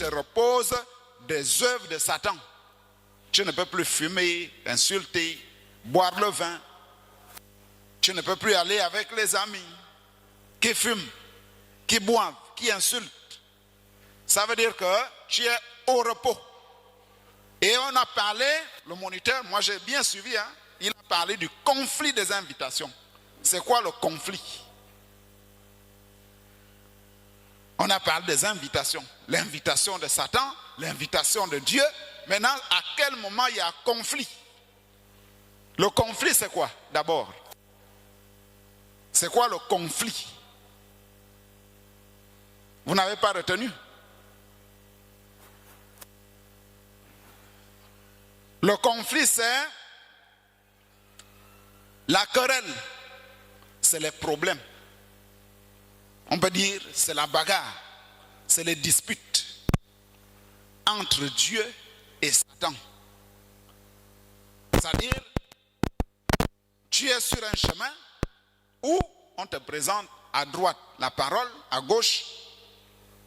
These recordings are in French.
Repose des œuvres de Satan. Tu ne peux plus fumer, insulter, boire le vin. Tu ne peux plus aller avec les amis qui fument, qui boivent, qui insultent. Ça veut dire que tu es au repos. Et on a parlé, le moniteur, moi j'ai bien suivi, il a parlé du conflit des invitations. C'est quoi le conflit? On a parlé des invitations. L'invitation de Satan, l'invitation de Dieu. Maintenant, à quel moment il y a un conflit? Le conflit, c'est quoi d'abord? C'est quoi le conflit? Vous n'avez pas retenu? Le conflit, c'est la querelle. C'est les problèmes. On peut dire c'est la bagarre, c'est les disputes entre Dieu et Satan. C'est-à-dire, tu es sur un chemin où on te présente à droite la parole, à gauche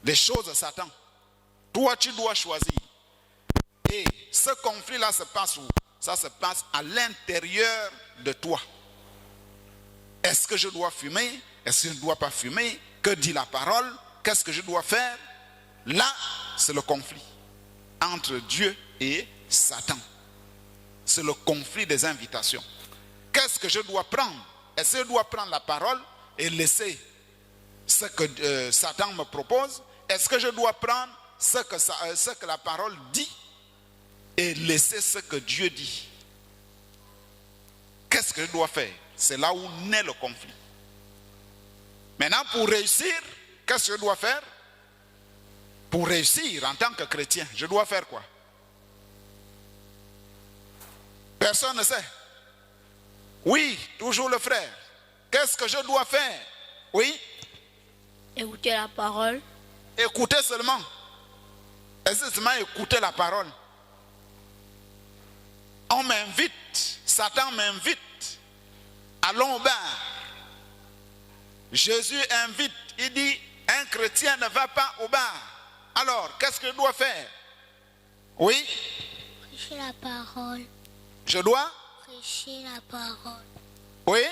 les choses de Satan. Toi, tu dois choisir. Et ce conflit-là se passe où? Ça se passe à l'intérieur de toi. Est-ce que je dois fumer? Est-ce que je ne dois pas fumer? Que dit la parole? Qu'est-ce que je dois faire? Là, c'est le conflit entre Dieu et Satan. C'est le conflit des invitations. Qu'est-ce que je dois prendre? Est-ce que je dois prendre la parole et laisser ce que Satan me propose? Est-ce que je dois prendre ce que la parole dit et laisser ce que Dieu dit? Qu'est-ce que je dois faire? C'est là où naît le conflit. Maintenant, pour réussir, qu'est-ce que je dois faire? Pour réussir en tant que chrétien, je dois faire quoi? Personne ne sait. Oui, toujours le frère. Qu'est-ce que je dois faire? Oui? Écouter la parole. Écouter seulement. Est-ce que seulement écouter la parole? On m'invite, Satan m'invite. Allons au bar. Jésus invite, il dit, un chrétien ne va pas au bar. Alors, qu'est-ce que je dois faire? Oui? Prêcher la parole. Je dois? Prêcher la parole. Oui?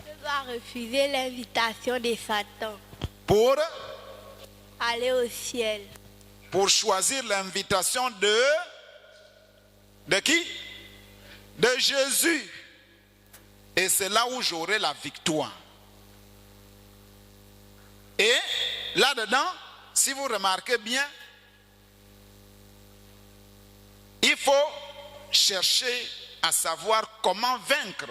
Je dois refuser l'invitation de Satan. Pour? Aller au ciel. Pour choisir l'invitation de qui? De Jésus. Et c'est là où j'aurai la victoire. Et là-dedans, si vous remarquez bien, il faut chercher à savoir comment vaincre.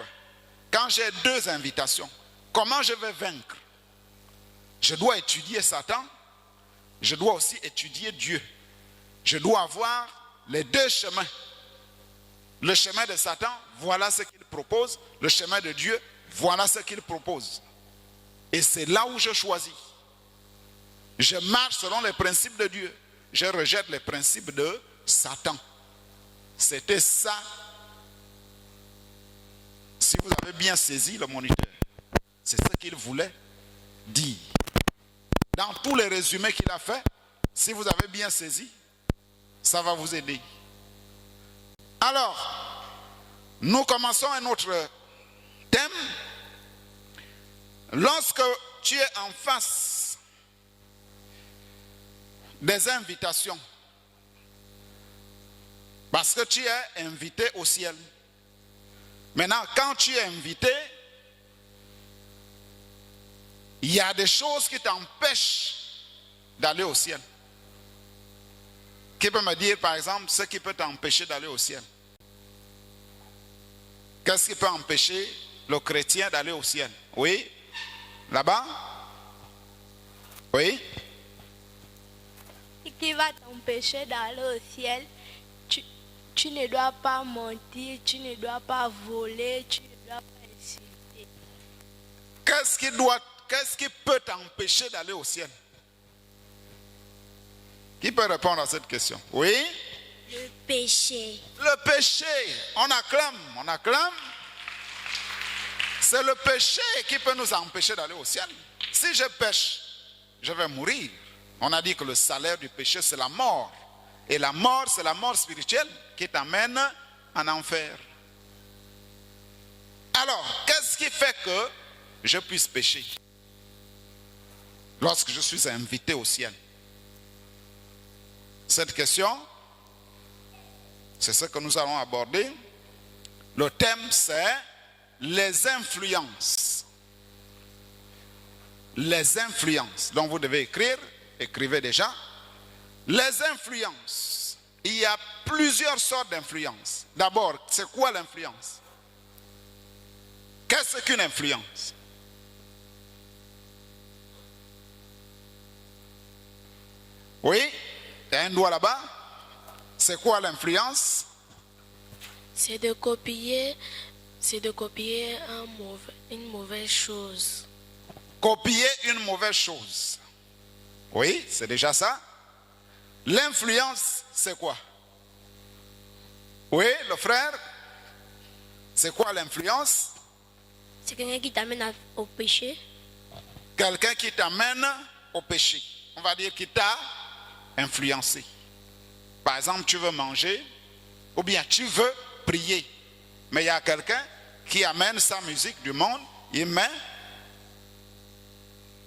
Quand j'ai deux invitations, comment je vais vaincre? Je dois étudier Satan, je dois aussi étudier Dieu. Je dois avoir les deux chemins. Le chemin de Satan, voilà ce qu'il propose. Le chemin de Dieu, voilà ce qu'il propose. Et c'est là où je choisis. Je marche selon les principes de Dieu. Je rejette les principes de Satan. C'était ça. Si vous avez bien saisi le moniteur, c'est ce qu'il voulait dire. Dans tous les résumés qu'il a fait, si vous avez bien saisi, ça va vous aider. Alors, nous commençons un autre thème. Lorsque tu es en face des invitations. Parce que tu es invité au ciel. Maintenant, quand tu es invité, il y a des choses qui t'empêchent d'aller au ciel. Qui peut me dire, par exemple, ce qui peut t'empêcher d'aller au ciel? Qu'est-ce qui peut empêcher le chrétien d'aller au ciel? Oui? Là-bas? Oui? Ce qui va t'empêcher d'aller au ciel, tu ne dois pas mentir, tu ne dois pas voler, tu ne dois pas insulter. Qu'est-ce qui peut t'empêcher d'aller au ciel? Qui peut répondre à cette question? Oui? Le péché. Le péché. On acclame, on acclame. C'est le péché qui peut nous empêcher d'aller au ciel. Si je pêche, je vais mourir. On a dit que le salaire du péché, c'est la mort. Et la mort, c'est la mort spirituelle qui t'amène en enfer. Alors, qu'est-ce qui fait que je puisse pécher lorsque je suis invité au ciel? Cette question, c'est ce que nous allons aborder. Le thème, c'est les influences. Les influences. Donc vous devez écrire, écrivez déjà. Les influences. Il y a plusieurs sortes d'influences. D'abord, c'est quoi l'influence? Qu'est-ce qu'une influence? Oui? Il y a un doigt là-bas. C'est quoi l'influence? C'est de copier une mauvaise chose. Copier une mauvaise chose. Oui, c'est déjà ça. L'influence, c'est quoi? Oui, le frère? C'est quoi l'influence? C'est quelqu'un qui t'amène au péché. Quelqu'un qui t'amène au péché. On va dire qu'il t'a influencé. Par exemple, tu veux manger ou bien tu veux prier. Mais il y a quelqu'un qui amène sa musique du monde, il met.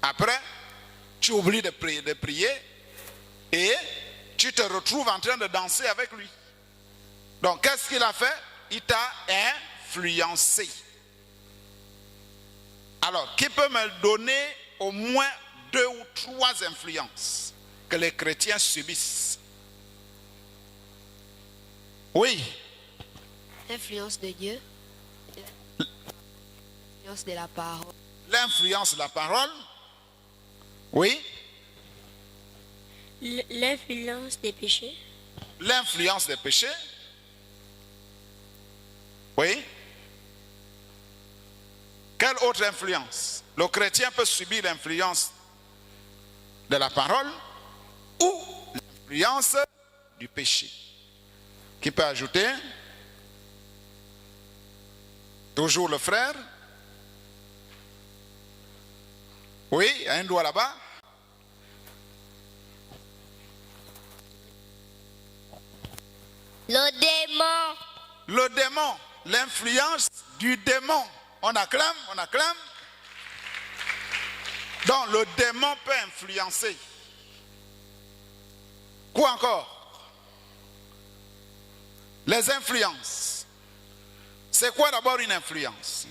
Après, tu oublies de prier et tu te retrouves en train de danser avec lui. Donc, qu'est-ce qu'il a fait? Il t'a influencé. Alors, qui peut me donner au moins 2 ou 3 influences que les chrétiens subissent? Oui. L'influence de Dieu. L'influence de la parole. L'influence de la parole. Oui. L'influence des péchés. L'influence des péchés. Oui. Quelle autre influence? Le chrétien peut subir l'influence de la parole ou l'influence du péché. Qui peut ajouter? Toujours le frère? Oui, il y a un doigt là-bas. Le démon. Le démon, l'influence du démon. On acclame, on acclame. Donc le démon peut influencer. Quoi encore? Les influences. C'est quoi d'abord une influence?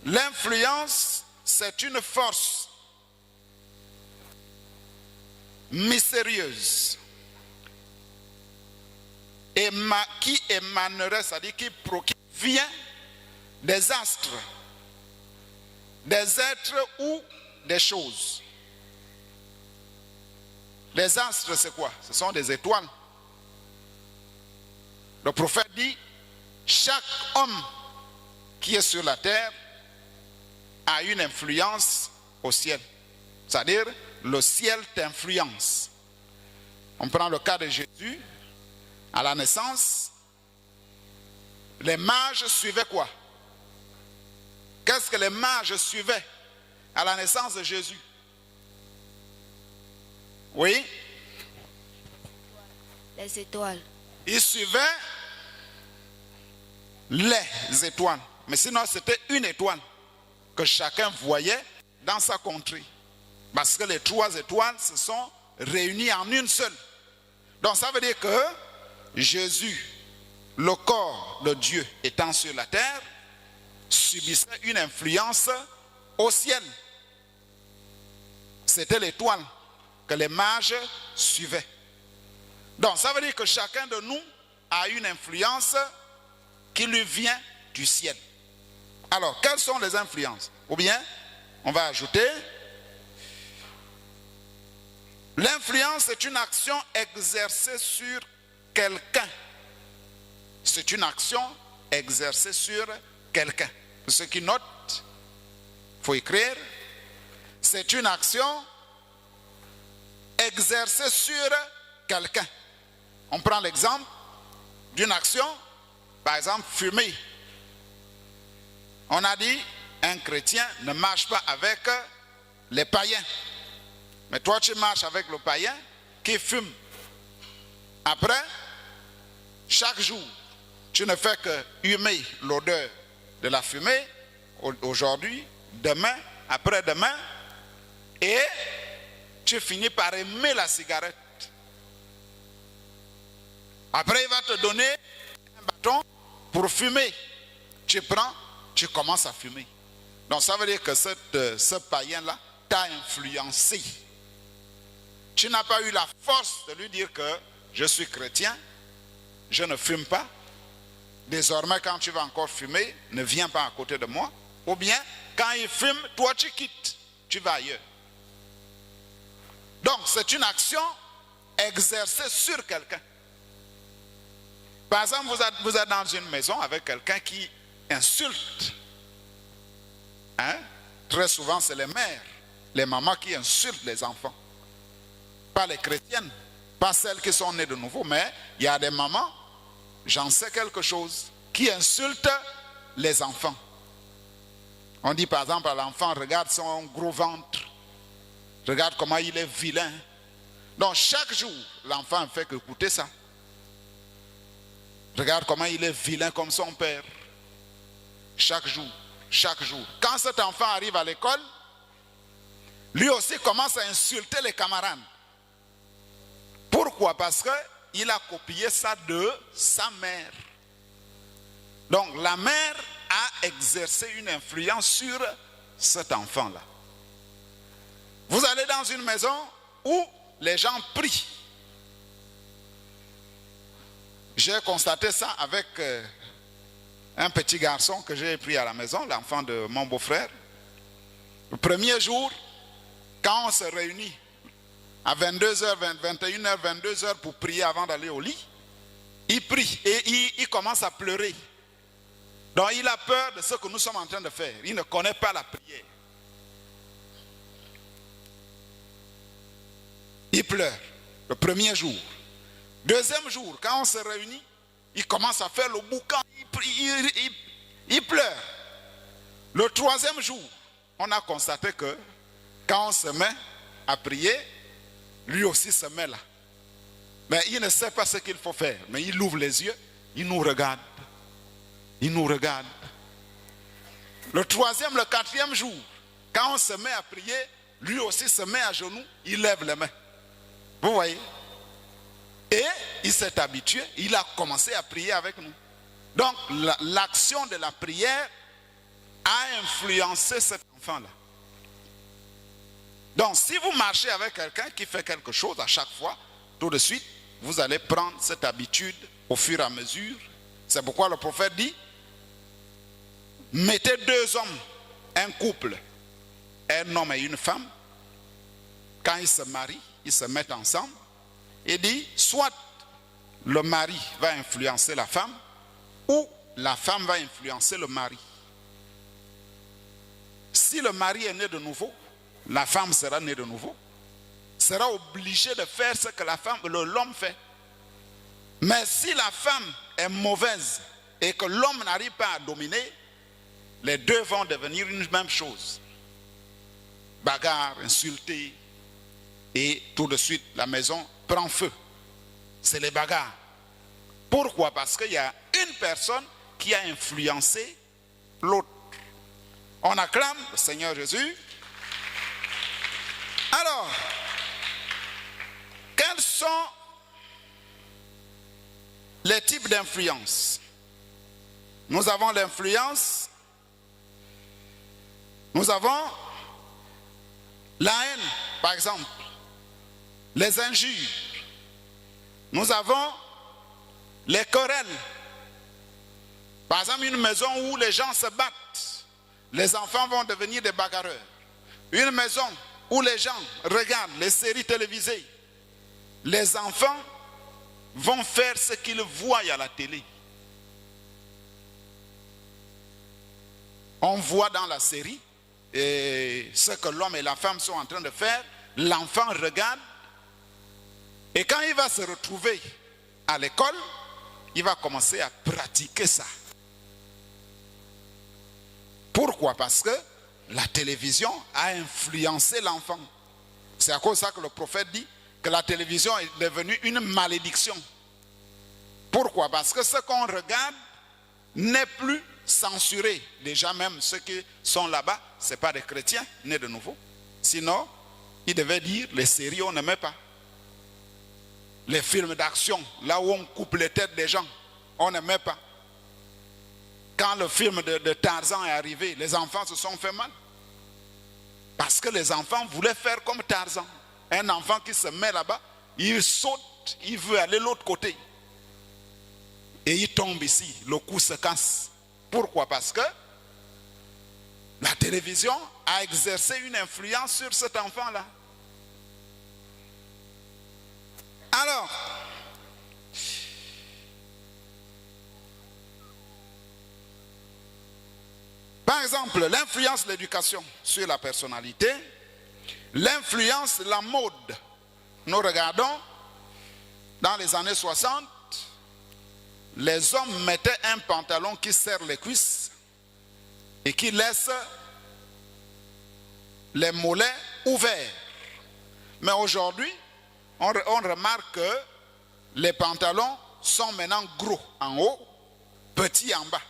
L'influence, c'est une force mystérieuse et qui émanerait, c'est-à-dire qui vient des astres, des êtres ou des choses. Les astres, c'est quoi? Ce sont des étoiles. Le prophète dit, chaque homme qui est sur la terre a une influence au ciel. C'est-à-dire, le ciel t'influence. On prend le cas de Jésus. À la naissance, les mages suivaient quoi? Qu'est-ce que les mages suivaient à la naissance de Jésus? Oui? Les étoiles. Ils suivaient les étoiles. Mais sinon, c'était une étoile que chacun voyait dans sa contrée. Parce que les 3 étoiles, ce sont réunis en une seule. Donc ça veut dire que Jésus, le corps de Dieu étant sur la terre, subissait une influence au ciel. C'était l'étoile que les mages suivaient. Donc ça veut dire que chacun de nous a une influence qui lui vient du ciel. Alors, quelles sont les influences? Ou bien, on va ajouter, l'influence est une action exercée sur quelqu'un. C'est une action exercée sur quelqu'un. Ceux qui notent, il faut écrire, c'est une action exercée sur quelqu'un. On prend l'exemple d'une action, par exemple, fumer. On a dit, un chrétien ne marche pas avec les païens. Mais toi, tu marches avec le païen qui fume. Après, chaque jour, tu ne fais que humer l'odeur de la fumée, aujourd'hui, demain, après-demain, et tu finis par aimer la cigarette. Après, il va te donner un bâton pour fumer. Tu prends, tu commences à fumer. Donc ça veut dire que ce païen-là t'a influencé. Tu n'as pas eu la force de lui dire que je suis chrétien, je ne fume pas. Désormais, quand tu vas encore fumer, ne viens pas à côté de moi. Ou bien, quand il fume, toi tu quittes, tu vas ailleurs. Donc c'est une action exercée sur quelqu'un. Par exemple, vous êtes dans une maison avec quelqu'un qui insulte. Hein? Très souvent, c'est les mères, les mamans qui insultent les enfants. Pas les chrétiennes, pas celles qui sont nées de nouveau, mais il y a des mamans, j'en sais quelque chose, qui insultent les enfants. On dit par exemple à l'enfant, regarde son gros ventre, regarde comment il est vilain. Donc chaque jour, l'enfant ne fait qu'écouter ça. Regarde comment il est vilain comme son père. Chaque jour, chaque jour. Quand cet enfant arrive à l'école, lui aussi commence à insulter les camarades. Pourquoi? Parce qu'il a copié ça de sa mère. Donc la mère a exercé une influence sur cet enfant-là. Vous allez dans une maison où les gens prient. J'ai constaté ça avec un petit garçon que j'ai pris à la maison, l'enfant de mon beau-frère. Le premier jour, quand on se réunit à 22h, 21h, 22h pour prier avant d'aller au lit, il prie et il commence à pleurer. Donc il a peur de ce que nous sommes en train de faire. Il ne connaît pas la prière. Il pleure le premier jour. Deuxième jour, quand on se réunit, il commence à faire le boucan, il pleure. Le troisième jour, on a constaté que quand on se met à prier, lui aussi se met là. Mais il ne sait pas ce qu'il faut faire. Mais il ouvre les yeux, il nous regarde. Il nous regarde. Le troisième, le quatrième jour, quand on se met à prier, lui aussi se met à genoux, il lève les mains. Vous voyez? Et il s'est habitué, il a commencé à prier avec nous. Donc l'action de la prière a influencé cet enfant-là. Donc si vous marchez avec quelqu'un qui fait quelque chose à chaque fois, tout de suite, vous allez prendre cette habitude au fur et à mesure. C'est pourquoi le prophète dit, mettez deux hommes, un couple, un homme et une femme. Quand ils se marient, ils se mettent ensemble. Il dit, soit le mari va influencer la femme, ou la femme va influencer le mari. Si le mari est né de nouveau, la femme sera née de nouveau, sera obligée de faire ce que l'homme fait. Mais si la femme est mauvaise et que l'homme n'arrive pas à dominer, les deux vont devenir une même chose. Bagarre, insulter, et tout de suite la maison prend feu. C'est les bagarres. Pourquoi? Parce qu'il y a une personne qui a influencé l'autre. On acclame le Seigneur Jésus. Alors, Quels sont les types d'influence? Nous avons l'influence, nous avons la haine, par exemple, les injures, nous avons les querelles. Par exemple, une maison où les gens se battent, les enfants vont devenir des bagarreurs. Une maison où les gens regardent les séries télévisées, les enfants vont faire ce qu'ils voient à la télé. On voit dans la série et ce que l'homme et la femme sont en train de faire. L'enfant regarde et quand il va se retrouver à l'école, il va commencer à pratiquer ça. Pourquoi? Parce que la télévision a influencé l'enfant. C'est à cause de ça que le prophète dit que la télévision est devenue une malédiction. Pourquoi? Parce que ce qu'on regarde n'est plus censuré. Déjà même ceux qui sont là-bas, ce n'est pas des chrétiens nés de nouveau. Sinon, ils devaient dire les séries on n'aimait pas. Les films d'action, là où on coupe les têtes des gens, on n'aimait pas. Quand le film de Tarzan est arrivé, les enfants se sont fait mal. Parce que les enfants voulaient faire comme Tarzan. Un enfant qui se met là-bas, il saute, il veut aller de l'autre côté. Et il tombe ici, le cou se casse. Pourquoi? Parce que la télévision a exercé une influence sur cet enfant-là. Alors, par exemple, l'influence de l'éducation sur la personnalité, l'influence de la mode. Nous regardons, dans les années 60, les hommes mettaient un pantalon qui serre les cuisses et qui laisse les mollets ouverts. Mais aujourd'hui, on remarque que les pantalons sont maintenant gros en haut, petits en bas.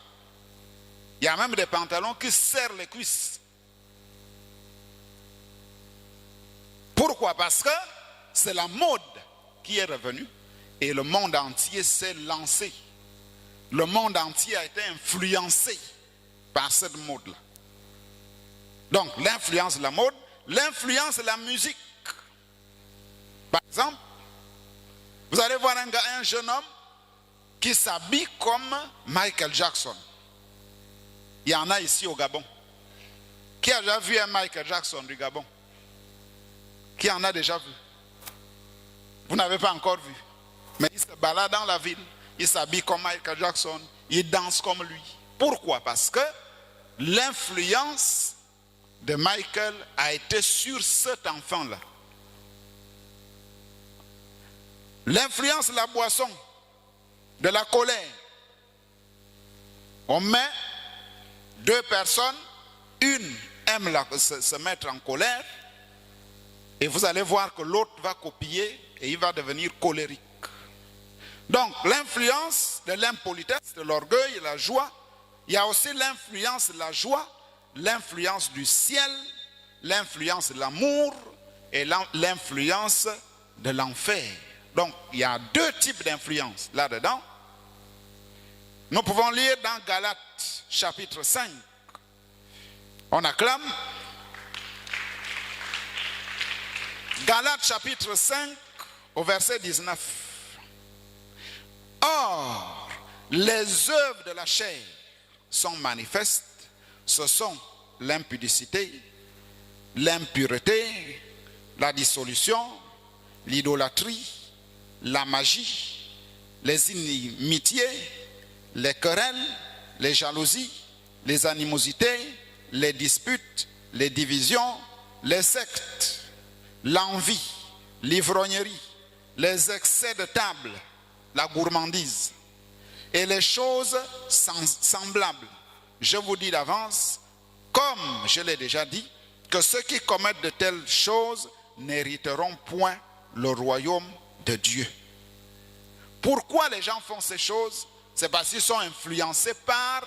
Il y a même des pantalons qui serrent les cuisses. Pourquoi? Parce que c'est la mode qui est revenue et le monde entier s'est lancé. Le monde entier a été influencé par cette mode-là. Donc, l'influence de la mode, l'influence de la musique. Par exemple, vous allez voir un jeune homme qui s'habille comme Michael Jackson. Il y en a ici au Gabon. Qui a déjà vu un Michael Jackson du Gabon? Qui en a déjà vu? Vous n'avez pas encore vu. Mais il se balade dans la ville. Il s'habille comme Michael Jackson. Il danse comme lui. Pourquoi? Parce que l'influence de Michael a été sur cet enfant-là. L'influence de la boisson, de la colère. On met deux personnes, une aime se mettre en colère, et vous allez voir que l'autre va copier et il va devenir colérique. Donc l'influence de l'impolitesse, de l'orgueil, de la joie, il y a aussi l'influence de la joie, l'influence du ciel, l'influence de l'amour et l'influence de l'enfer. Donc il y a deux types d'influence là-dedans. Nous pouvons lire dans Galates chapitre 5. On acclame. Galates chapitre 5 au verset 19. Or, les œuvres de la chair sont manifestes. Ce sont l'impudicité, l'impureté, la dissolution, l'idolâtrie, la magie, les inimitiés, les querelles, les jalousies, les animosités, les disputes, les divisions, les sectes, l'envie, l'ivrognerie, les excès de table, la gourmandise et les choses semblables. Je vous dis d'avance, comme je l'ai déjà dit, que ceux qui commettent de telles choses n'hériteront point le royaume de Dieu. Pourquoi les gens font ces choses? C'est parce qu'ils sont influencés par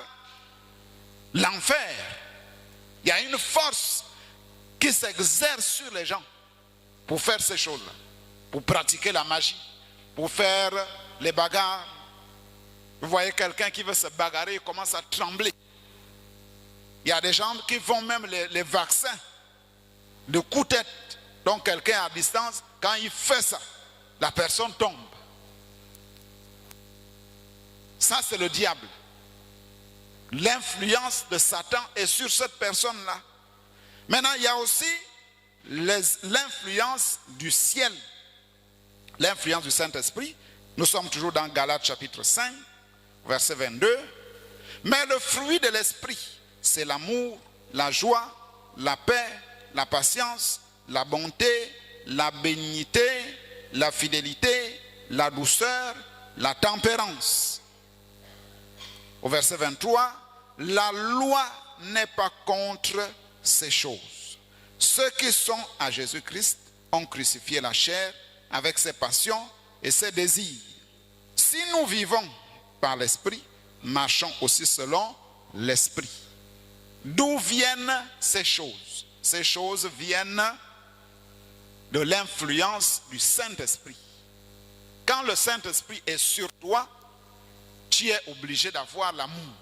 l'enfer. Il y a une force qui s'exerce sur les gens pour faire ces choses-là. pour pratiquer la magie, pour faire les bagarres. Vous voyez quelqu'un qui veut se bagarrer, il commence à trembler. Il y a des gens qui font même les vaccins de coups de tête. Donc quelqu'un à distance, quand il fait ça, la personne tombe. Ça, c'est le diable. L'influence de Satan est sur cette personne-là. Maintenant, il y a aussi l'influence du ciel. L'influence du Saint-Esprit. Nous sommes toujours dans Galates chapitre 5, verset 22. Mais le fruit de l'esprit, c'est l'amour, la joie, la paix, la patience, la bonté, la bénignité, la fidélité, la douceur, la tempérance. Au verset 23, la loi n'est pas contre ces choses. Ceux qui sont à Jésus-Christ ont crucifié la chair avec ses passions et ses désirs. Si nous vivons par l'esprit, marchons aussi selon l'esprit. D'où viennent ces choses? Ces choses viennent de l'influence du Saint-Esprit. Quand le Saint-Esprit est sur toi, tu es obligé d'avoir l'amour,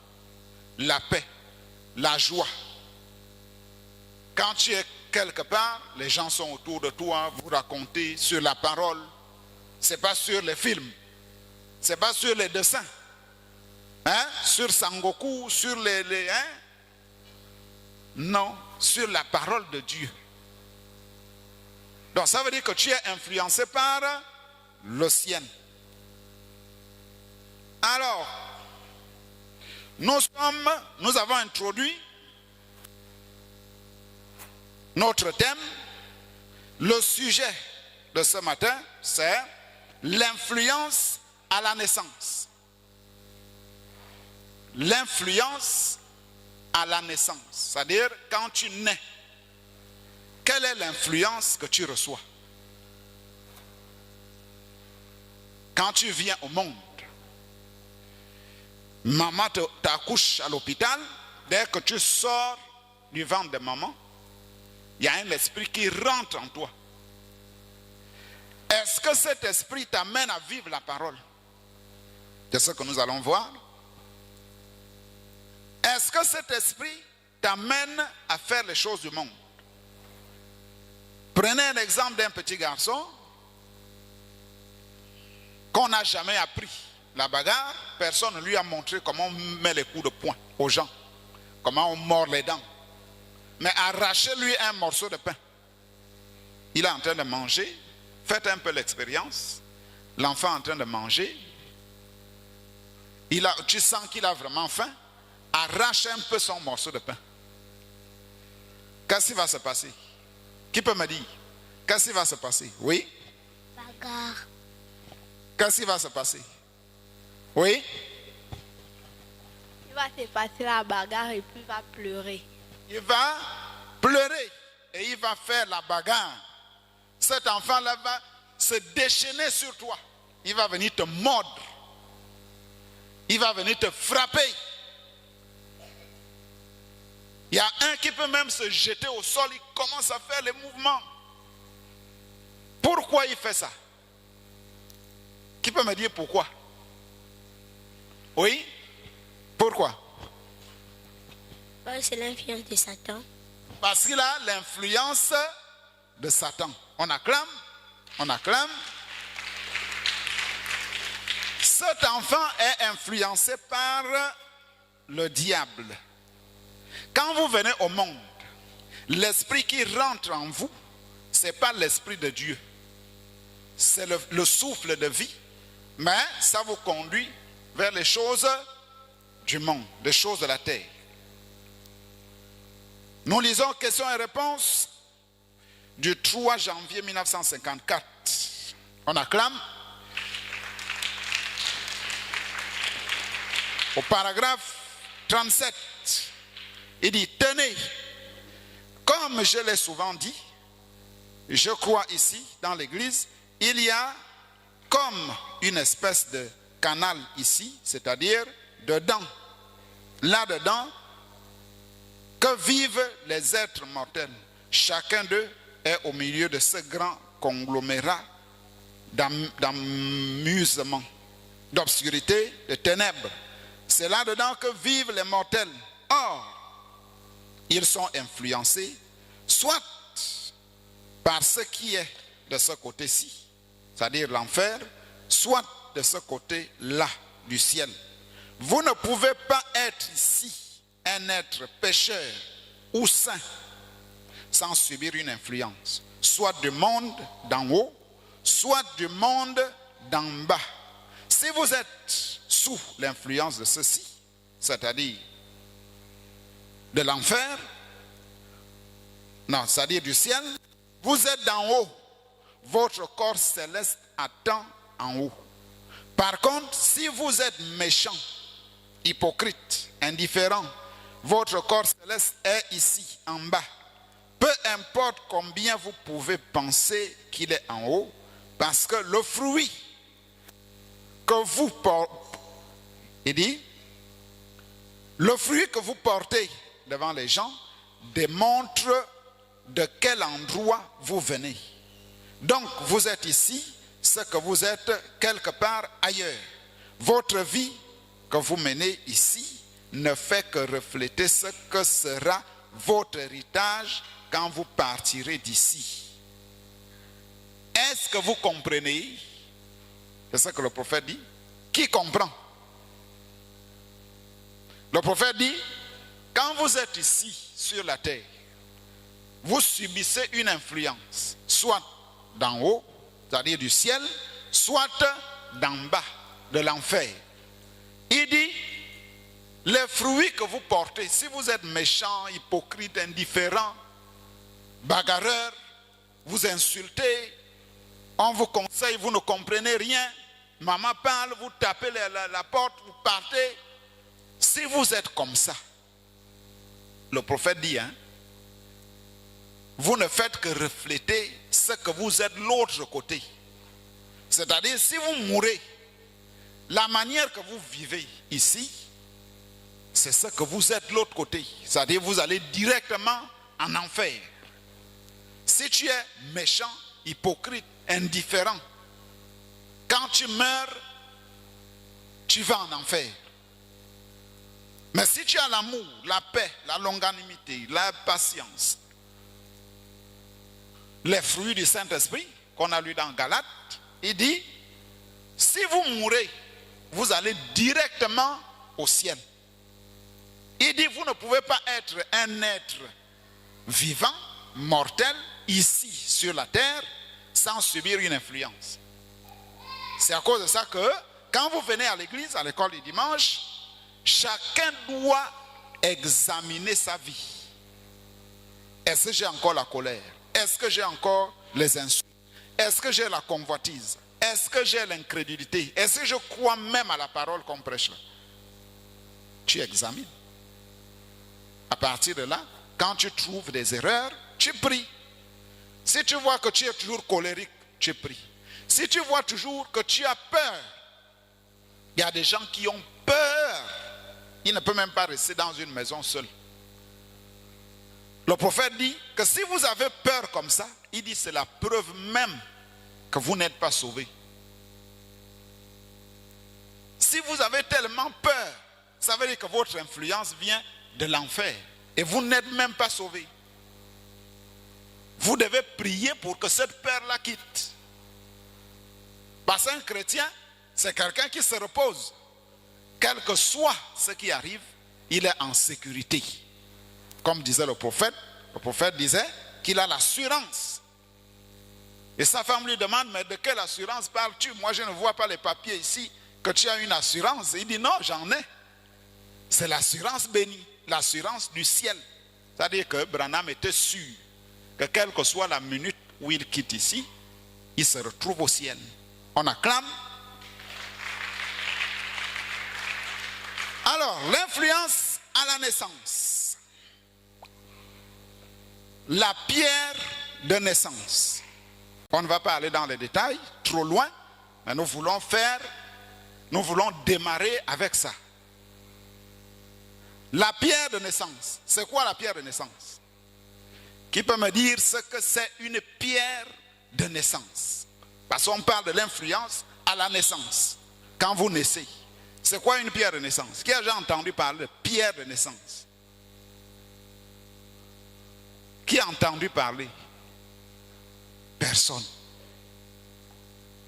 la paix, la joie. Quand tu es quelque part, les gens sont autour de toi, vous racontez sur la parole. Ce n'est pas sur les films, ce n'est pas sur les dessins, sur Sangoku, sur les non, sur la parole de Dieu. Donc ça veut dire que tu es influencé par le ciel. Alors, nous avons introduit notre thème. Le sujet de ce matin, c'est l'influence à la naissance. L'influence à la naissance, c'est-à-dire quand tu nais, quelle est l'influence que tu reçois? Quand tu viens au monde, maman t'accouche à l'hôpital, dès que tu sors du ventre de maman, il y a un esprit qui rentre en toi. Est-ce que cet esprit t'amène à vivre la parole? C'est ce que nous allons voir. Est-ce que cet esprit t'amène à faire les choses du monde? Prenez un exemple d'un petit garçon qu'on n'a jamais appris la bagarre. Personne ne lui a montré comment on met les coups de poing aux gens, comment on mord les dents. Mais arrachez-lui un morceau de pain. Il est en train de manger. Faites un peu l'expérience. L'enfant est en train de manger. Tu sens qu'il a vraiment faim. Arrache un peu son morceau de pain. Qu'est-ce qui va se passer? Qui peut me dire? Qu'est-ce qui va se passer? Oui? Bagarre. Qu'est-ce qui va se passer? Oui? Il va se passer la bagarre et puis il va pleurer. Il va pleurer et il va faire la bagarre. Cet enfant-là va se déchaîner sur toi. Il va venir te mordre. Il va venir te frapper. Il y a un qui peut même se jeter au sol. Il commence à faire les mouvements. Pourquoi il fait ça? Qui peut me dire pourquoi? Oui? Pourquoi? C'est l'influence de Satan. Parce qu'il a l'influence de Satan. On acclame, on acclame. Cet enfant est influencé par le diable. Quand vous venez au monde, l'esprit qui rentre en vous, ce n'est pas l'esprit de Dieu. C'est le souffle de vie, mais ça vous conduit vers les choses du monde, les choses de la terre. Nous lisons questions et réponses du 3 janvier 1954. On acclame. Au paragraphe 37, il dit, tenez, comme je l'ai souvent dit, je crois ici, dans l'église, il y a comme une espèce de canal ici, c'est-à-dire dedans, là-dedans, que vivent les êtres mortels. Chacun d'eux est au milieu de ce grand conglomérat d'amusement, d'obscurité, de ténèbres. C'est là-dedans que vivent les mortels. Or, ils sont influencés soit par ce qui est de ce côté-ci, c'est-à-dire l'enfer, soit de ce côté-là du ciel. Vous ne pouvez pas être ici un être pécheur ou saint sans subir une influence, soit du monde d'en haut, soit du monde d'en bas. Si vous êtes sous l'influence de ceci, c'est-à-dire de l'enfer, non, c'est-à-dire du ciel, vous êtes d'en haut, votre corps céleste attend en haut. Par contre, si vous êtes méchant, hypocrite, indifférent, votre corps céleste est ici, en bas. Peu importe combien vous pouvez penser qu'il est en haut, parce que le fruit que vous portez, il dit, le fruit que vous portez devant les gens démontre de quel endroit vous venez. Donc, vous êtes ici, ce que vous êtes quelque part ailleurs. Votre vie que vous menez ici ne fait que refléter ce que sera votre héritage quand vous partirez d'ici. Est-ce que vous comprenez? C'est ce que le prophète dit. Qui comprend? Le prophète dit, quand vous êtes ici sur la terre, vous subissez une influence, soit d'en haut, c'est-à-dire du ciel, soit d'en bas, de l'enfer. Il dit, les fruits que vous portez, si vous êtes méchant, hypocrite, indifférent, bagarreur, vous insultez, on vous conseille, vous ne comprenez rien, maman parle, vous tapez la porte, vous partez. Si vous êtes comme ça, le prophète dit, vous ne faites que refléter ce que vous êtes de l'autre côté. C'est-à-dire, si vous mourrez, la manière que vous vivez ici, c'est ce que vous êtes de l'autre côté. C'est-à-dire, vous allez directement en enfer. Si tu es méchant, hypocrite, indifférent, quand tu meurs, tu vas en enfer. Mais si tu as l'amour, la paix, la longanimité, la patience, les fruits du Saint-Esprit qu'on a lu dans Galates, il dit, si vous mourrez, vous allez directement au ciel. Il dit, vous ne pouvez pas être un être vivant, mortel, ici sur la terre, sans subir une influence. C'est à cause de ça que, quand vous venez à l'église, à l'école du dimanche, chacun doit examiner sa vie. Est-ce que j'ai encore la colère? Est-ce que j'ai encore les insultes? Est-ce que j'ai la convoitise? Est-ce que j'ai l'incrédulité? Est-ce que je crois même à la parole qu'on prêche là? Tu examines. À partir de là, quand tu trouves des erreurs, tu pries. Si tu vois que tu es toujours colérique, tu pries. Si tu vois toujours que tu as peur, il y a des gens qui ont peur. Ils ne peuvent même pas rester dans une maison seule. Le prophète dit que si vous avez peur comme ça, il dit c'est la preuve même que vous n'êtes pas sauvés. Si vous avez tellement peur, ça veut dire que votre influence vient de l'enfer et vous n'êtes même pas sauvés. Vous devez prier pour que cette peur-là quitte. Parce qu'un chrétien, c'est quelqu'un qui se repose. Quel que soit ce qui arrive, il est en sécurité. Comme disait le prophète disait qu'il a l'assurance. Et sa femme lui demande, mais de quelle assurance parles-tu? Moi, je ne vois pas les papiers ici, que tu as une assurance. Il dit, non, j'en ai. C'est l'assurance bénie, l'assurance du ciel. C'est-à-dire que Branham était sûr que quelle que soit la minute où il quitte ici, il se retrouve au ciel. On acclame. Alors, l'influence à la naissance. La pierre de naissance. On ne va pas aller dans les détails, trop loin, mais nous voulons démarrer avec ça. La pierre de naissance. C'est quoi la pierre de naissance? Qui peut me dire ce que c'est une pierre de naissance? Parce qu'on parle de l'influence à la naissance. Quand vous naissez, c'est quoi une pierre de naissance? Qui a déjà entendu parler de pierre de naissance? Qui a entendu parler? Personne.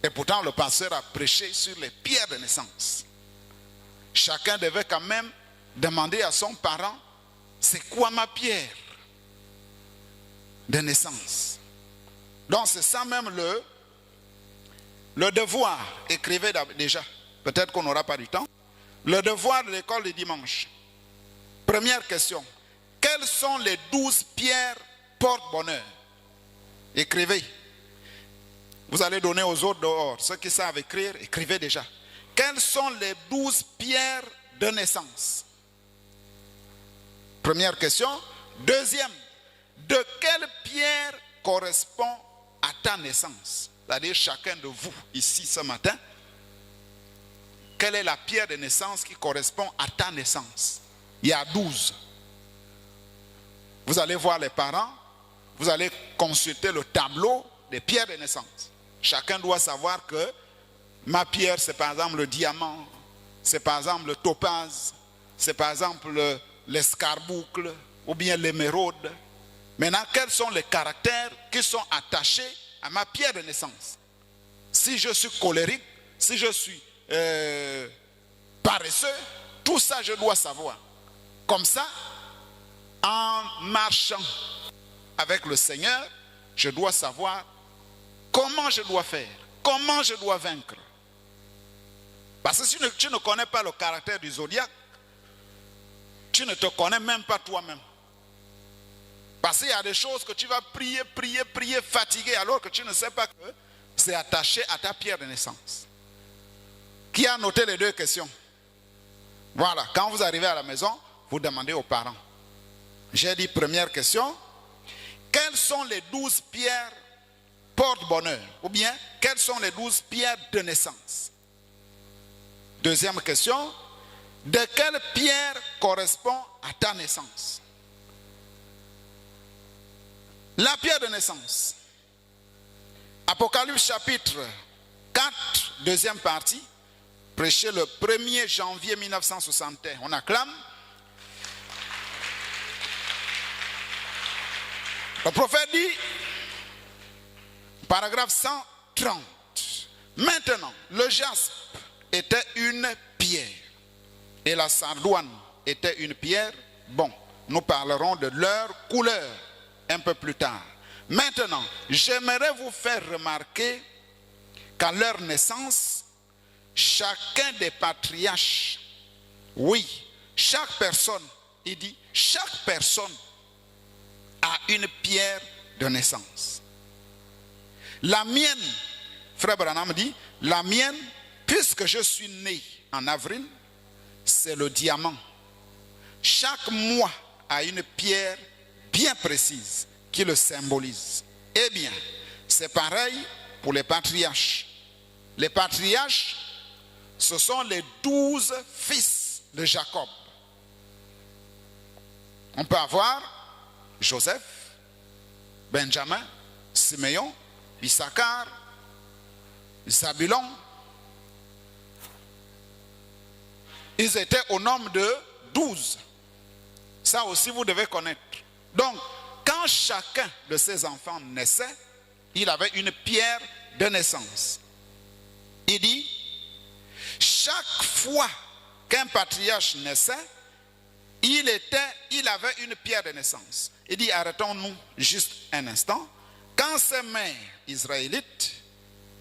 Et pourtant, le pasteur a prêché sur les pierres de naissance. Chacun devait quand même demander à son parent, c'est quoi ma pierre de naissance? Donc c'est ça même le devoir. Écrivez déjà, peut-être qu'on n'aura pas du temps. Le devoir de l'école du dimanche. Première question, quelles sont les 12 pierres porte-bonheur? Écrivez. Vous allez donner aux autres dehors. Ceux qui savent écrire, écrivez déjà. Quelles sont les 12 pierres de naissance? Première question. Deuxième, de quelle pierre correspond à ta naissance? C'est-à-dire chacun de vous ici ce matin, quelle est la pierre de naissance qui correspond à ta naissance? Il y a 12. Vous allez voir les parents, vous allez consulter le tableau des pierres de naissance. Chacun doit savoir que ma pierre, c'est par exemple le diamant, c'est par exemple le topaz, c'est par exemple l'escarboucle ou bien l'émeraude. Maintenant, quels sont les caractères qui sont attachés à ma pierre de naissance? Si je suis colérique, si je suis paresseux, tout ça je dois savoir. Comme ça, en marchant avec le Seigneur, je dois savoir comment je dois faire, comment je dois vaincre. Parce que si tu ne connais pas le caractère du zodiaque, tu ne te connais même pas toi-même. Parce qu'il y a des choses que tu vas prier, fatigué, alors que tu ne sais pas que c'est attaché à ta pierre de naissance. Qui a noté les deux questions? Voilà, quand vous arrivez à la maison, vous demandez aux parents. J'ai dit première question, quelles sont les 12 pierres porte-bonheur? Ou bien, quelles sont les 12 pierres de naissance? Deuxième question, de quelle pierre correspond à ta naissance? La pierre de naissance. Apocalypse chapitre 4, deuxième partie, prêché le 1er janvier 1961. On acclame. Le prophète dit, paragraphe 130, maintenant, le jaspe était une pierre et la sardoine était une pierre. Bon, nous parlerons de leur couleur un peu plus tard. Maintenant, j'aimerais vous faire remarquer qu'à leur naissance, chacun des patriarches, oui, chaque personne, il dit, chaque personne a une pierre de naissance. La mienne, frère Branham dit, la mienne, puisque je suis né en avril, c'est le diamant. Chaque mois a une pierre bien précise qui le symbolise. Eh bien, c'est pareil pour les patriarches. Les patriarches, ce sont les 12 fils de Jacob. On peut avoir Joseph, Benjamin, Siméon, Issachar, Zabulon. Ils étaient au nombre de 12. Ça aussi, vous devez connaître. Donc, quand chacun de ces enfants naissait, il avait une pierre de naissance. Il dit, chaque fois qu'un patriarche naissait, il avait une pierre de naissance. Il dit, arrêtons-nous juste un instant. Quand ces mères israélites,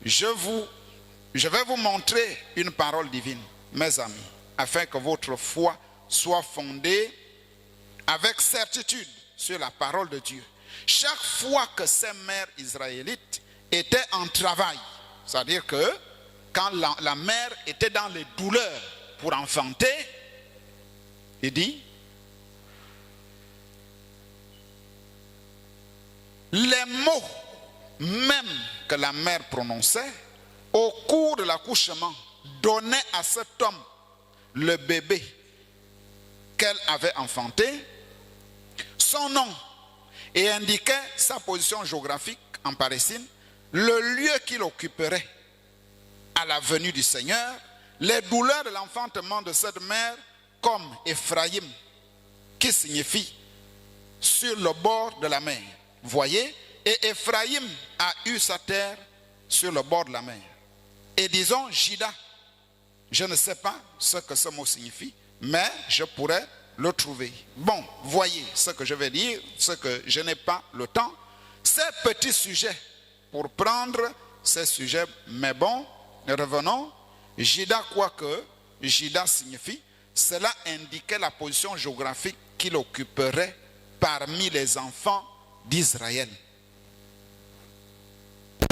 je vais vous montrer une parole divine, mes amis, afin que votre foi soit fondée avec certitude sur la parole de Dieu. Chaque fois que ces mères israélites étaient en travail, c'est-à-dire que quand la mère était dans les douleurs pour enfanter, il dit, les mots même que la mère prononçait au cours de l'accouchement donnaient à cet homme le bébé qu'elle avait enfanté, son nom, et indiquait sa position géographique en Palestine, le lieu qu'il occuperait à la venue du Seigneur, les douleurs de l'enfantement de cette mère comme Ephraïm, qui signifie sur le bord de la mer. Voyez, et Ephraïm a eu sa terre sur le bord de la mer. Et disons Juda, je ne sais pas ce que ce mot signifie, mais je pourrais le trouver. Bon, voyez ce que je vais dire, ce que je n'ai pas le temps. Ces petits sujets, pour prendre ces sujets, mais bon, revenons. Juda, quoique Juda signifie, cela indiquait la position géographique qu'il occuperait parmi les enfants d'Israël.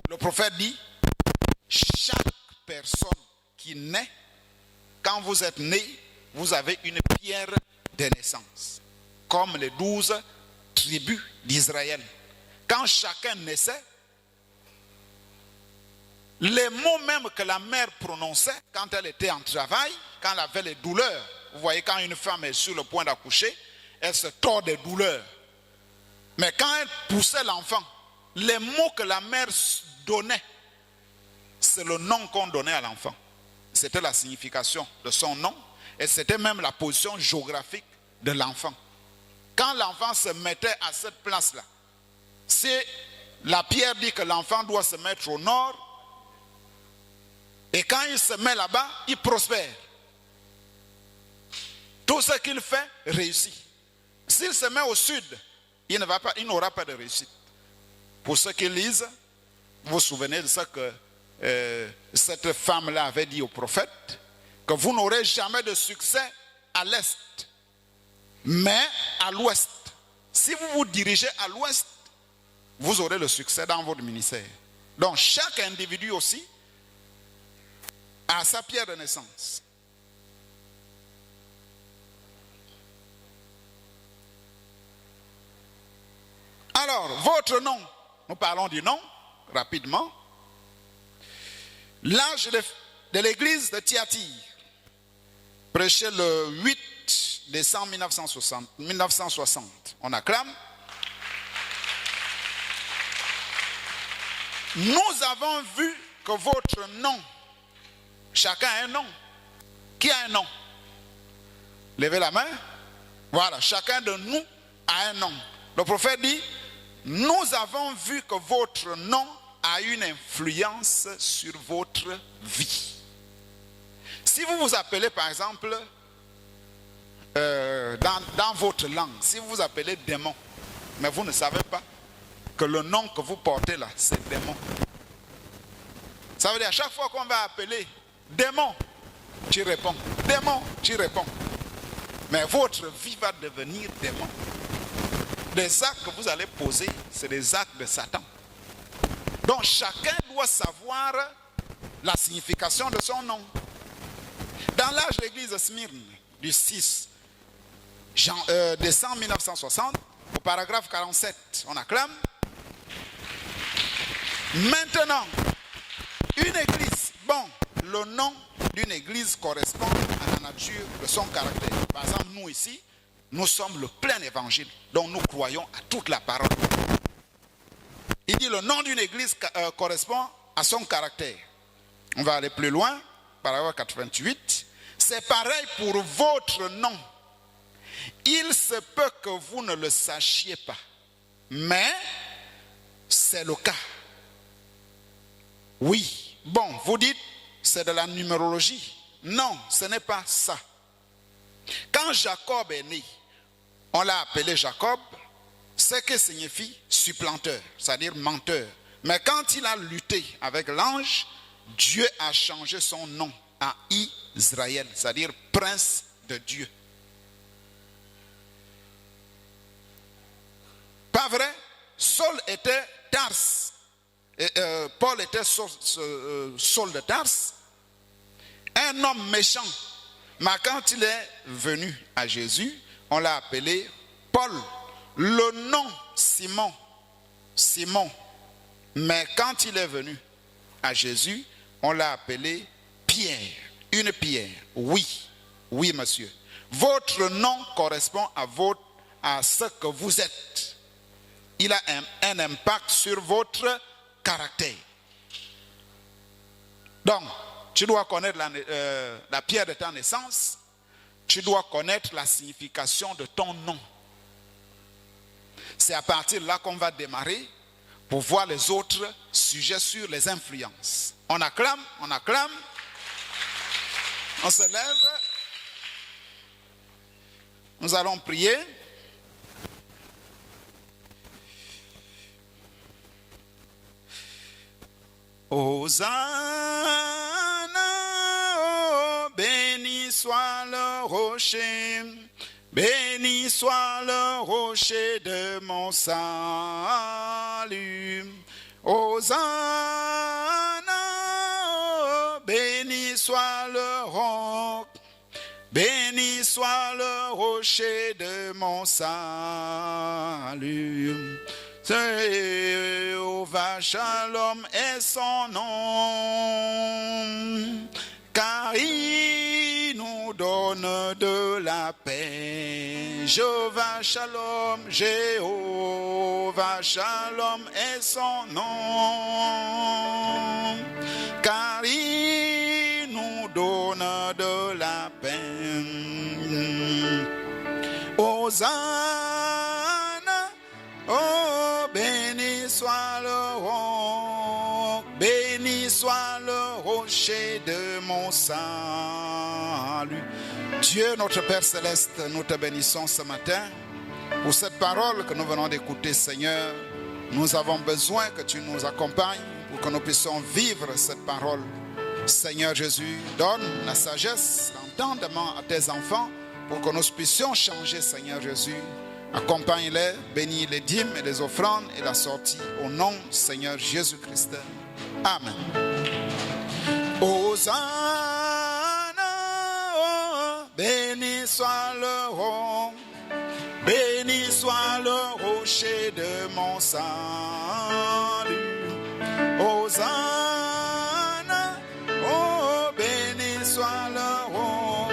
Le prophète dit, chaque personne qui naît, quand vous êtes né, vous avez une pierre de naissance, comme les 12 tribus d'Israël. Quand chacun naissait, les mots même que la mère prononçait quand elle était en travail, quand elle avait les douleurs, vous voyez, quand une femme est sur le point d'accoucher, elle se tord des douleurs. Mais quand elle poussait l'enfant, les mots que la mère donnait, c'est le nom qu'on donnait à l'enfant. C'était la signification de son nom et c'était même la position géographique de l'enfant. Quand l'enfant se mettait à cette place-là, si la pierre dit que l'enfant doit se mettre au nord, et quand il se met là-bas, il prospère. Tout ce qu'il fait réussit. S'il se met au sud, il n'aura pas de réussite. Pour ceux qui lisent, vous vous souvenez de ce que cette femme-là avait dit au prophète, que vous n'aurez jamais de succès à l'est, mais à l'ouest. Si vous vous dirigez à l'ouest, vous aurez le succès dans votre ministère. Donc chaque individu aussi a sa pierre de naissance. Alors, votre nom, nous parlons du nom, rapidement. L'âge de l'église de Thyatire, prêché le 8 décembre 1960. On acclame. Nous avons vu que votre nom, chacun a un nom. Qui a un nom? Levez la main. Voilà, chacun de nous a un nom. Le prophète dit, nous avons vu que votre nom a une influence sur votre vie. Si vous vous appelez par exemple, dans votre langue, si vous vous appelez démon, mais vous ne savez pas que le nom que vous portez là, c'est démon. Ça veut dire à chaque fois qu'on va appeler démon, tu réponds. Démon, tu réponds. Mais votre vie va devenir démon. Les actes que vous allez poser, c'est des actes de Satan. Donc chacun doit savoir la signification de son nom. Dans l'âge de l'église de Smyrne, du 6 décembre 1960, au paragraphe 47, on acclame. Maintenant, une église, bon, le nom d'une église correspond à la nature de son caractère. Par exemple, nous ici, nous sommes le plein évangile, donc nous croyons à toute la parole. Il dit le nom d'une église correspond à son caractère. On va aller plus loin, paragraphe 88. C'est pareil pour votre nom. Il se peut que vous ne le sachiez pas, mais c'est le cas. Oui, bon, vous dites, c'est de la numérologie. Non, ce n'est pas ça. Quand Jacob est né, on l'a appelé Jacob, ce qui signifie supplanteur, c'est-à-dire menteur. Mais quand il a lutté avec l'ange, Dieu a changé son nom à Israël, c'est-à-dire prince de Dieu. Pas vrai? Saul était Tars. Paul était Saul de Tars, un homme méchant. Mais quand il est venu à Jésus, on l'a appelé Paul. Le nom Simon. Mais quand il est venu à Jésus, on l'a appelé Pierre. Une pierre. Oui, monsieur. Votre nom correspond à ce que vous êtes. Il a un impact sur votre caractère. Donc, tu dois connaître la pierre de ta naissance, tu dois connaître la signification de ton nom. C'est à partir de là qu'on va démarrer pour voir les autres sujets sur les influences. On acclame, on se lève, nous allons prier. Hosanna, oh, béni soit le rocher, béni soit le rocher de mon salut. Hosanna, oh, béni soit le roc, béni soit le rocher de mon salut. Jéhovah Shalom est son nom, car il nous donne de la paix. Jéhovah Shalom, Jéhovah Shalom est son nom, car il nous donne de la paix. Hosanna, oh, béni soit le roc, béni soit le rocher de mon salut. Dieu, notre Père Céleste, nous te bénissons ce matin pour cette parole que nous venons d'écouter, Seigneur. Nous avons besoin que tu nous accompagnes pour que nous puissions vivre cette parole. Seigneur Jésus, donne la sagesse, l'entendement à tes enfants pour que nous puissions changer, Seigneur Jésus. Accompagne-les, bénis les dîmes et les offrandes et la sortie au nom du Seigneur Jésus-Christ. Amen. Hosanna, oh, béni soit le roi, béni soit le rocher de mon salut. Hosanna, oh, béni soit le roi,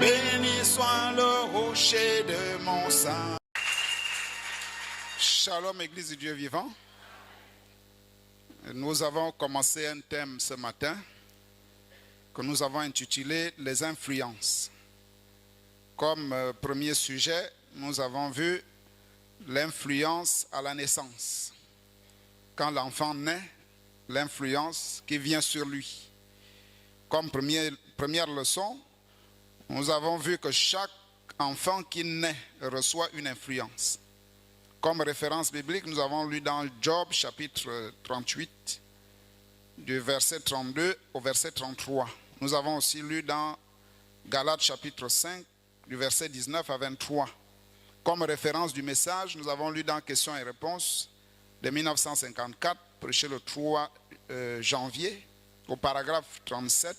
béni soit le rocher de mon salut. Shalom, Église du Dieu vivant. Nous avons commencé un thème ce matin que nous avons intitulé les influences. Comme premier sujet, nous avons vu l'influence à la naissance. Quand l'enfant naît, l'influence qui vient sur lui. Comme première leçon, nous avons vu que chaque enfant qui naît reçoit une influence. Comme référence biblique, nous avons lu dans Job chapitre 38, du verset 32 au verset 33. Nous avons aussi lu dans Galates chapitre 5, du verset 19 à 23. Comme référence du message, nous avons lu dans Questions et réponses de 1954, prêché le 3 janvier, au paragraphe 37,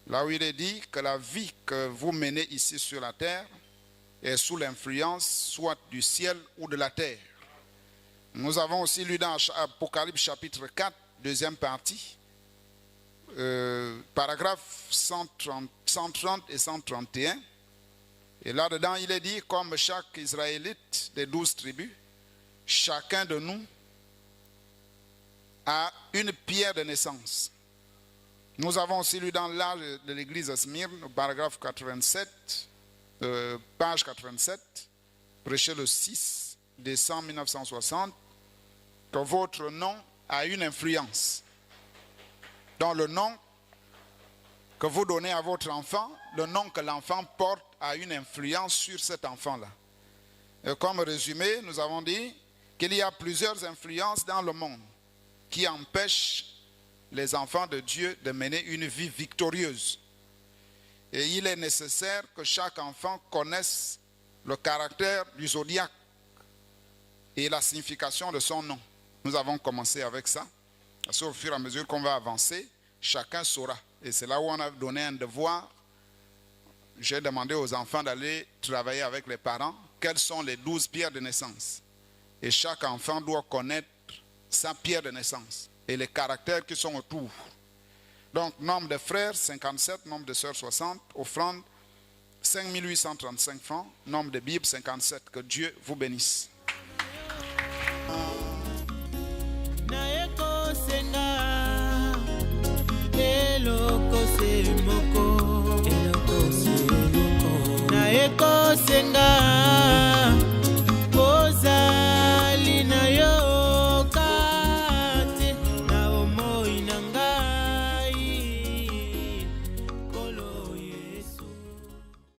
là où il est dit que la vie que vous menez ici sur la terre est sous l'influence soit du ciel ou de la terre. Nous avons aussi lu dans Apocalypse chapitre 4, deuxième partie, paragraphes 130 et 131. Et là-dedans, il est dit, comme chaque Israélite des 12 tribus, chacun de nous a une pierre de naissance. Nous avons aussi lu dans l'âge de l'église de Smyrne, au paragraphe 87, page 87, prêché le 6 décembre 1960, que votre nom a une influence. Dans le nom que vous donnez à votre enfant, le nom que l'enfant porte a une influence sur cet enfant-là. Et comme résumé, nous avons dit qu'il y a plusieurs influences dans le monde qui empêchent les enfants de Dieu de mener une vie victorieuse. Et il est nécessaire que chaque enfant connaisse le caractère du zodiaque et la signification de son nom. Nous avons commencé avec ça. Parce qu'au fur et à mesure qu'on va avancer, chacun saura. Et c'est là où on a donné un devoir. J'ai demandé aux enfants d'aller travailler avec les parents. Quelles sont les 12 pierres de naissance? Et chaque enfant doit connaître sa pierre de naissance et les caractères qui sont autour. Donc, nombre de frères, 57, nombre de sœurs, 60, offrande, 5835 francs, nombre de Bibles, 57. Que Dieu vous bénisse. ekosenga